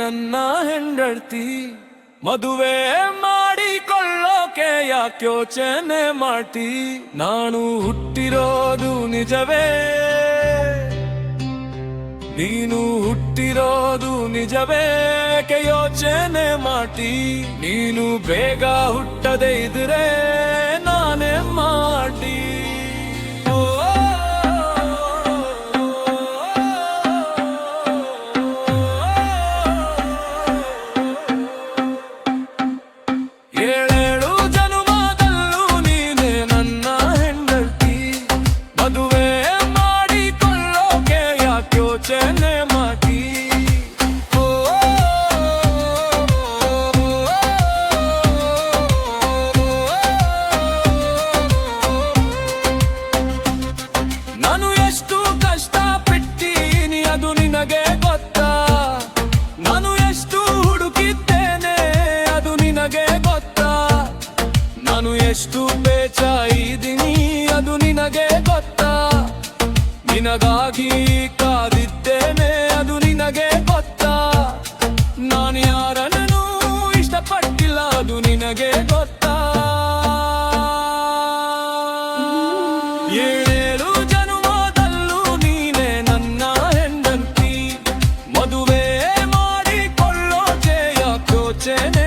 ನನ್ನ ಹೆಂಡತಿ. ಮದುವೆ ಮಾಡಿಕೊಳ್ಳೋಕೆ ಯಾಕೆ ಯೋಚನೆ ಮಾಡ್ತಿ? ನಾನು ಹುಟ್ಟಿರೋದು ನಿಜವೇ, ನೀನು ಹುಟ್ಟಿರೋದು ನಿಜವೇ, ಯೋಚನೆ ಮಾಡ್ತಿ? ನೀನು ಬೇಗ ಹುಟ್ಟದೆ ಇದ್ರೆ ನಾನೇ ಮಾಡಿ. ಏಳೇಳು ಜನುಮದಲ್ಲೂ ನೀನೆ ನನ್ನ ಹೆಂಡತಿ. ಮದುವೆ ಮಾಡಿಕೊಳ್ಳೋಕೆ ಯಾಕೆ ಯೋಚನೆ ಮಾಡಿ? ನಾನು ಎಷ್ಟು ಕಷ್ಟ ಪಟ್ಟಿನಿ ಅದು ನಿನಗೆ ಗೊತ್ತಾ? ನಾನು ಎಷ್ಟು ಹುಡುಕಿದ್ದೇನೆ ಅದು ನಿನಗೆ ಗೊತ್ತಾ? ನಾನು ಎಷ್ಟು ಬೇಚಾಯಿದ್ದೀನಿ ಅದು ನಿನಗೆ ಗೊತ್ತಾ? ನಿನಗಾಗಿ ಕಾದಿದ್ದೇನೆ ಅದು ನಿನಗೆ ಗೊತ್ತಾ? ನಾನು ಯಾರನ್ನೂ ಇಷ್ಟಪಟ್ಟಿಲ್ಲ ಅದು ನಿನಗೆ ಗೊತ್ತಾ? ಏಳೇಳು ಜನುಮದಲ್ಲೂ ನೀನೆ ನನ್ನ ಹೆಂಡತಿ. ಮದುವೆ ಮಾಡಿಕೊಳ್ಳೋಕೆ ಯಾಕೆ ಯೋಚನೆ